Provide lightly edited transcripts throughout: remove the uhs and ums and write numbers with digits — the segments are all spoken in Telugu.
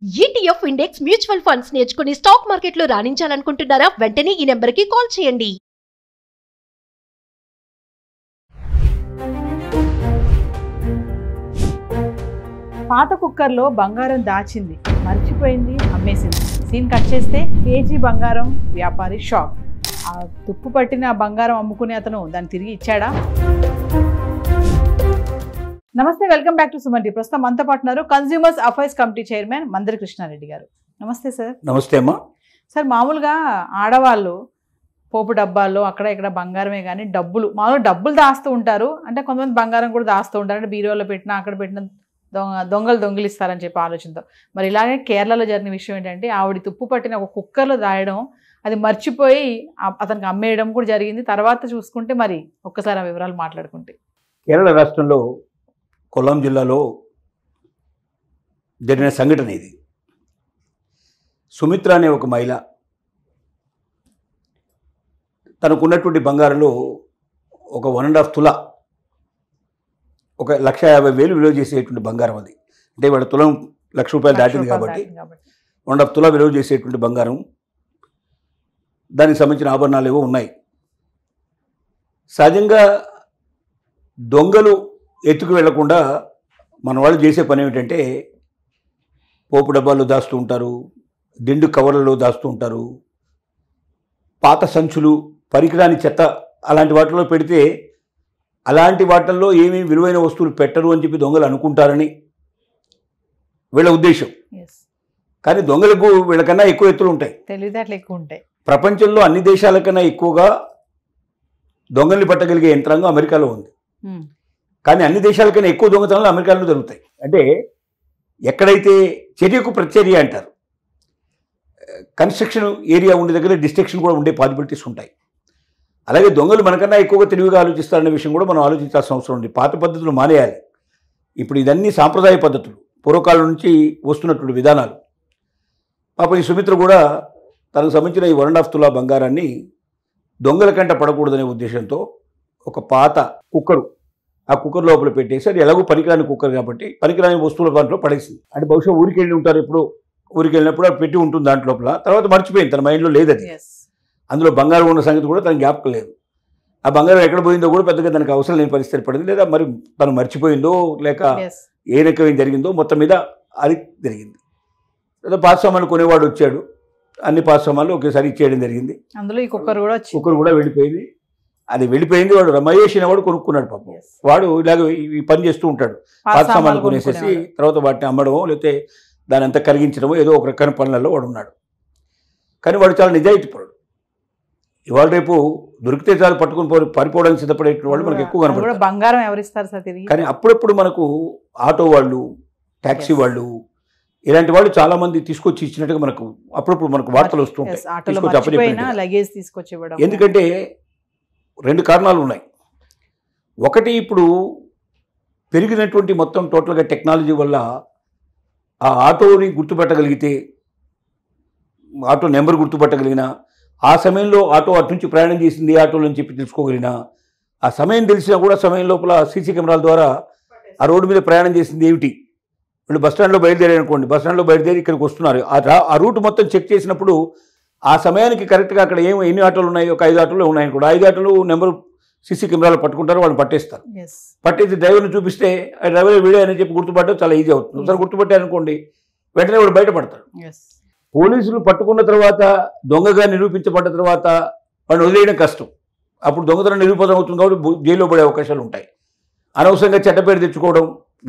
ETF ఇండెక్స్ మ్యూచువల్ ఫండ్స్ నేర్చుకుని స్టాక్ మార్కెట్లో రాణించాలనుకుంటున్నారా? వెంటనే ఈ నెంబర్కి కాల్ చేయండి. పాత కుక్కర్లో బంగారం దాచింది, మర్చిపోయింది, అమ్మేసింది. సీన్ కట్ చేస్తే కేజీ బంగారం వ్యాపారి షాక్. ఆ తుప్పు పట్టిన బంగారం అమ్ముకునే అతను దాన్ని తిరిగి ఇచ్చాడా? నమస్తే, welcome back to Suman TV. ప్రస్తుతం మనతో పాటున్నారు consumers affairs committee chairman Mandari Krishnareddy గారు. నమస్తే సార్. నమస్తే అమ్మా. సార్, మామూలుగా ఆడవాళ్ళు పోపు డబ్బాల్లో అక్కడ ఇక్కడ బంగారమే కానీ మామూలుగా డబ్బులు దాస్తూ ఉంటారు. అంటే కొంతమంది బంగారం కూడా దాస్తూ ఉంటారు. అంటే బీరువాలో పెట్టినా అక్కడ పెట్టిన దొంగలు దొంగిలిస్తారని చెప్పి ఆలోచనతో. మరి ఇలాగే కేరళలో జరిగిన విషయం ఏంటంటే ఆవిడ తుప్పు పట్టిన ఒక కుక్కర్లో దాయడం, అది మర్చిపోయి అతనికి అమ్మేయడం కూడా జరిగింది. తర్వాత చూసుకుంటే మరి ఒక్కసారి ఆ వివరాలు మాట్లాడుకుంటే, కేరళ రాష్ట్రంలో కొల్లాం జిల్లాలో జరిగిన సంఘటన ఇది. సుమిత్ర అనే ఒక మహిళ తనకున్నటువంటి బంగారంలో ఒక 1.5 తులా, ఒక 1,50,000 విలువ చేసేటువంటి బంగారం అది. అంటే వాళ్ళ తులం ₹1,00,000 దాటింది కాబట్టి 1.5 తులా విలువ చేసేటువంటి బంగారం, దానికి సంబంధించిన ఆభరణాలు ఏవో ఉన్నాయి. సహజంగా దొంగలు ఎత్తుకు వెళ్లకుండా మన వాళ్ళు చేసే పని ఏమిటంటే పోపు డబ్బాల్లో దాస్తూ ఉంటారు, దిండు కవర్లలో దాస్తూ ఉంటారు, పాత సంచులు, పరికరాని చెత్త అలాంటి వాటిలో పెడితే అలాంటి వాటిల్లో ఏమీ విలువైన వస్తువులు పెట్టరు అని చెప్పి దొంగలు అనుకుంటారని వీళ్ళ ఉద్దేశం. కానీ దొంగలకు వీళ్ళకన్నా ఎక్కువ ఎత్తులు ఉంటాయి, తెలివితేటలు ఎక్కువ ఉంటాయి. ప్రపంచంలో అన్ని దేశాల కన్నా ఎక్కువగా దొంగల్ని పట్టగలిగే యంత్రాంగం అమెరికాలో ఉంది. కానీ అన్ని దేశాల కన్నా ఎక్కువ దొంగతనాలు అమెరికాలో జరుగుతాయి. అంటే ఎక్కడైతే చర్యకు ప్రతిచర్య అంటారు, కన్స్ట్రక్షన్ ఏరియా ఉండే దగ్గర డిస్ట్రక్షన్ కూడా ఉండే పాసిబిలిటీస్ ఉంటాయి. అలాగే దొంగలు మనకన్నా ఎక్కువగా తెలివిగా ఆలోచిస్తారనే విషయం కూడా మనం ఆలోచించాల్సిన అవసరం ఉంది. పాత పద్ధతులు మానేయాలి. ఇప్పుడు ఇదన్నీ సాంప్రదాయ పద్ధతులు, పూర్వకాలం నుంచి వస్తున్నటువంటి విధానాలు. పాప ఈ సుమిత్ర కూడా తనకు సంబంధించిన ఈ 1.5 తులా బంగారాన్ని దొంగల కంట పడకూడదనే ఉద్దేశంతో ఒక పాత కుక్కరు, ఆ కుక్కర్ లోపల పెట్టేసి, అది ఎలాగో పనికిరాని కుక్కర్ కాబట్టి పనికిరాని వస్తువుల దాంట్లో పడేసింది. అంటే బహుశా ఊరికి వెళ్ళి ఉంటారు, ఎప్పుడు ఊరికి వెళ్ళినప్పుడు అది పెట్టి ఉంటుంది దాంట్లో. తర్వాత మర్చిపోయింది, తన మైండ్లో లేదు అది. అందులో బంగారం ఉన్న సంగతి కూడా తనకు జ్ఞాపకం లేదు. ఆ బంగారం ఎక్కడ పోయిందో కూడా పెద్దగా తనకు అవసరం లేని పరిస్థితి పడింది. లేదా మరి తను మర్చిపోయిందో లేక ఏ రకం జరిగిందో, మొత్తం మీద అది జరిగింది. లేదా పాత సామాన్లు కొనేవాడు వచ్చాడు, అన్ని పాత సామాన్లు ఒకేసారి ఇచ్చేయడం జరిగింది. అందులో ఈ కుక్కర్ కూడా వెళ్ళిపోయింది. అది వెళ్ళిపోయింది. వాడు రమేష్ అనేవాడు కొనుక్కున్నాడు. పాపం వాడు ఇలాగ ఈ పని చేస్తూ ఉంటాడు. పాత సామాన్లు కొనేసేసి తర్వాత వాటిని అమ్మడమో లేకపోతే దాని అంతా కరిగించడమో ఏదో ఒక రకమైన పనులలో వాడు ఉన్నాడు. కానీ వాడు చాలా నిజాయితీపరుడు. ఇవాళ రేపు దొరికితే చాలు పట్టుకుని పారిపోవడానికి సిద్ధపడే వాళ్ళు మనకు ఎక్కువ కనపడతారు. బంగారం ఎవరిస్తారు సార్ తిరిగి? కానీ అప్పుడప్పుడు మనకు ఆటో వాళ్ళు, ట్యాక్సీ వాళ్ళు, ఇలాంటి వాళ్ళు చాలా మంది తీసుకొచ్చి ఇచ్చినట్టుగా మనకు అప్పుడప్పుడు మనకు వార్తలు వస్తుంటాయి. ఎందుకంటే 2 కారణాలు ఉన్నాయి. ఒకటి, ఇప్పుడు పెరిగినటువంటి మొత్తం టోటల్గా టెక్నాలజీ వల్ల ఆ ఆటోని గుర్తుపెట్టగలిగితే, ఆటో నెంబర్ గుర్తుపట్టగలిగిన, ఆ సమయంలో ఆటో అటు నుంచి ప్రయాణం చేసింది ఆటోలో అని చెప్పి తెలుసుకోగలిగిన, ఆ సమయం తెలిసినా కూడా సమయం లోపల సీసీ కెమెరాల ద్వారా ఆ రోడ్డు మీద ప్రయాణం చేసింది ఏమిటి, వీళ్ళు బస్టాండ్లో బయలుదేరారు అనుకోండి, బస్టాండ్లో బయలుదేరి ఇక్కడికి వస్తున్నారు, ఆ రూట్ మొత్తం చెక్ చేసినప్పుడు ఆ సమయానికి కరెక్ట్గా అక్కడ ఎన్ని ఆటోలు ఉన్నాయి, ఒక 5 ఆటోలు ఉన్నాయని కూడా 5 ఆటోలు నెంబర్ సీసీ కెమెరాలో పట్టుకుంటారు, వాళ్ళు పట్టేస్తారు. పట్టేసి డ్రైవర్ని చూపిస్తే ఆ డ్రైవర్ వీడియో అని చెప్పి గుర్తుపట్టడం చాలా ఈజీ అవుతుంది. ఒకసారి గుర్తుపట్టారనుకోండి, వెంటనే వాడు బయటపడతాడు. పోలీసులు పట్టుకున్న తర్వాత, దొంగగా నిరూపించబడ్డ తర్వాత వాడిని వదిలేయడం కష్టం. అప్పుడు దొంగతనం నిరూపణ అవుతుంది కాబట్టి జైల్లో పడే అవకాశాలు ఉంటాయి. అనవసరంగా చెడ్డపేరు తెచ్చుకోవడం,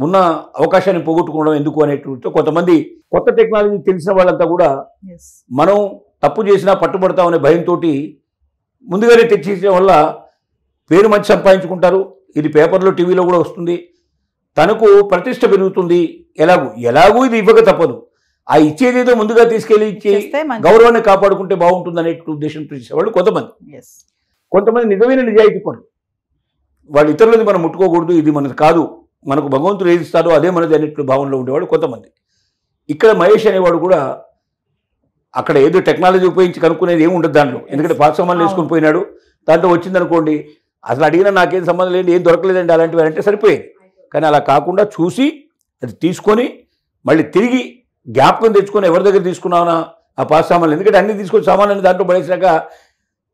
ఉన్న అవకాశాన్ని పోగొట్టుకోవడం ఎందుకు అనేటువంటి కొంతమంది కొత్త టెక్నాలజీ తెలిసిన వాళ్ళంతా కూడా మనం తప్పు చేసినా పట్టుబడతామనే భయంతో ముందుగానే తెచ్చేయడం వల్ల పేరు మంచి సంపాదించుకుంటారు. ఇది పేపర్లో, టీవీలో కూడా వస్తుంది. తనకు ప్రతిష్ట పెరుగుతుంది. ఎలాగూ ఇది ఇవ్వక తప్పదు. ఆ ఇచ్చేదేదో ముందుగా తీసుకెళ్ళి ఇచ్చి గౌరవాన్ని కాపాడుకుంటే బాగుంటుంది అనే ఉద్దేశంతో చేసేవాళ్ళు కొంతమంది నిజమైన నిజాయితీ పనులు. వాళ్ళు ఇతరులది మనం ముట్టుకోకూడదు, ఇది మనది కాదు, మనకు భగవంతుడు ఏది ఇస్తారో అదే మనది అనేటువంటి భావనలో ఉండేవాడు కొంతమంది. ఇక్కడ మహేష్ అనేవాడు కూడా అక్కడ ఏదో టెక్నాలజీ ఉపయోగించి కనుక్కునేది ఏమి ఉండదు దాంట్లో. ఎందుకంటే పాత సామాన్లు వేసుకుని పోయినాడు, దాంట్లో వచ్చిందనుకోండి, అసలు అడిగినా నాకేం సంబంధం లేదు, ఏం దొరకలేదండి అలాంటివి అంటే సరిపోయేది. కానీ అలా కాకుండా చూసి అది తీసుకొని మళ్ళీ తిరిగి జ్ఞాపకం తెచ్చుకొని ఎవరి దగ్గర తీసుకున్నావునా ఆ పాత సామాన్లు, ఎందుకంటే అన్ని తీసుకొని సామాన్లు దాంట్లో పడేసాక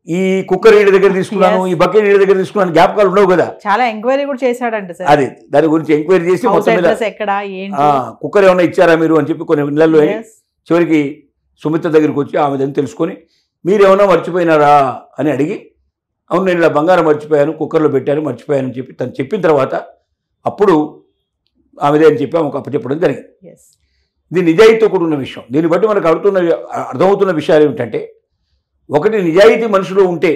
ఈ కుక్కర్ ఈడి దగ్గర తీసుకున్నాను, ఈ బకెట్ ఈడి దగ్గర తీసుకున్నాను, జ్ఞాపకాలు ఉండవు కదా. చాలా ఎంక్వైరీ కూడా చేశాడంట సార్. అది దాని గురించి ఎంక్వైరీ చేసి మొత్తం మీద ఎక్కడ కుక్కర్ ఏమైనా ఇచ్చారా మీరు అని చెప్పి కొన్ని ఇళ్లలో చివరికి సుమిత్ర దగ్గరికి వచ్చి ఆమె దగ్గర తెలుసుకొని మీరేమన్నా మర్చిపోయినారా అని అడిగి, అవును నేను ఇలా బంగారం మర్చిపోయాను, కుక్కర్లో పెట్టాను, మర్చిపోయాను అని చెప్పి తను చెప్పిన తర్వాత అప్పుడు ఆమెదే అని చెప్పి ఆమెకు అప్పచెప్పడం జరిగింది. ఇది నిజాయితీతో కూడిన విషయం. దీన్ని బట్టి మనకు అర్థమవుతున్న విషయాలు ఏమిటంటే, ఒకటి నిజాయితీ మనుషులు ఉంటే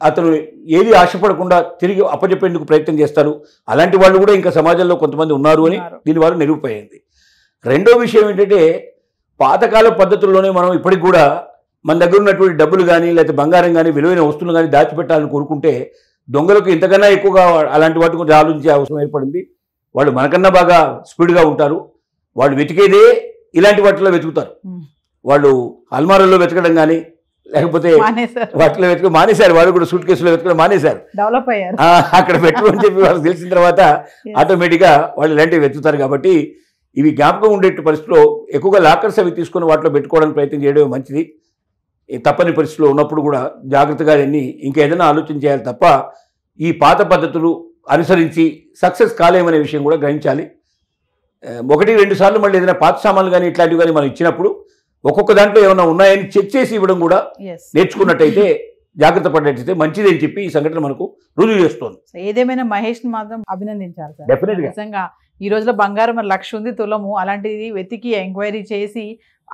అతను ఏది ఆశపడకుండా తిరిగి అప్పచెప్పేందుకు ప్రయత్నం చేస్తారు. అలాంటి వాళ్ళు కూడా ఇంకా సమాజంలో కొంతమంది ఉన్నారు అని దీని వల్ల నిరూపయింది. రెండో విషయం ఏంటంటే, పాతకాల పద్ధతుల్లోనే మనం ఇప్పటికి కూడా మన దగ్గర ఉన్నటువంటి డబ్బులు కానీ లేకపోతే బంగారం కానీ విలువైన వస్తువులు కానీ దాచిపెట్టాలని కోరుకుంటే దొంగలకు ఇంతకన్నా ఎక్కువగా అలాంటి వాటి గురించి ఆలోచించే అవసరం ఏర్పడింది. వాళ్ళు మనకన్నా బాగా స్పీడ్గా ఉంటారు. వాళ్ళు వెతికేదే ఇలాంటి వాటిలో వెతుకుతారు. వాళ్ళు అల్మారాల్లో వెతకడం కానీ లేకపోతే వాటిలో వెతకడం మానేశారు. వాళ్ళు కూడా సూట్ కేసులో వెతకడం మానేశారు, డెవలప్ అయ్యారు. అక్కడ పెట్టమని చెప్పి వాళ్ళకి తెలిసిన తర్వాత ఆటోమేటిక్గా వాళ్ళు ఇలాంటివి వెతుకుతారు. కాబట్టి ఇవి జ్ఞాపకం ఉండే పరిస్థితిలో ఎక్కువగా లాకర్స్ అవి తీసుకొని వాటిలో పెట్టుకోవడానికి ప్రయత్నం చేయడం మంచిది. తప్పని పరిస్థితిలో ఉన్నప్పుడు కూడా జాగ్రత్తగా అన్ని ఇంకేదైనా ఆలోచన చేయాలి తప్ప ఈ పాత పద్ధతులు అనుసరించి సక్సెస్ కాలేమనే విషయం కూడా గ్రహించాలి. 1-2 సార్లు మళ్ళీ ఏదైనా పాత సామాన్లు కానీ ఇట్లాంటివి కానీ మనం ఇచ్చినప్పుడు ఒక్కొక్క దాంట్లో ఏమైనా ఉన్నాయని చెక్ చేసి ఇవ్వడం కూడా నేర్చుకున్నట్టయితే, జాగ్రత్త పడినట్టయితే మంచిది అని చెప్పి ఈ సంఘటన మనకు రుజువు చేస్తుంది. ఏదేమైనా మహేష్ ని మాత్రం అభినందించాలి సార్. డెఫినెట్గా నిజంగా ఈ రోజులో బంగారం 1,00,000 ఉంది తులము, అలాంటిది వెతికి ఎంక్వైరీ చేసి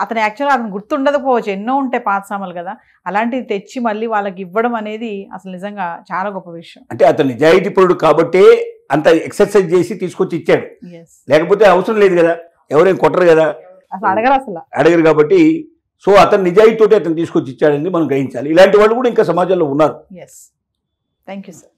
అతను యాక్చువల్గా అతను గుర్తుండకపోవచ్చు, ఎన్నో ఉంటాయి పాత సామాన్లు కదా, అలాంటివి తెచ్చి మళ్ళీ వాళ్ళకి ఇవ్వడం అనేది అసలు నిజంగా చాలా గొప్ప విషయం. అంటే అతను నిజాయితీపరుడు కాబట్టే అంత ఎక్సర్సైజ్ చేసి తీసుకొచ్చి ఇచ్చాడు. లేకపోతే అవసరం లేదు కదా, ఎవరేం కొట్టరు కదా, అడగరు కాబట్టి. సో అతను నిజాయితీతోటి అతను తీసుకొచ్చి ఇచ్చాడని మనం గ్రహించాలి. ఇలాంటి వాళ్ళు కూడా ఇంకా సమాజంలో ఉన్నారు. Thank you sir.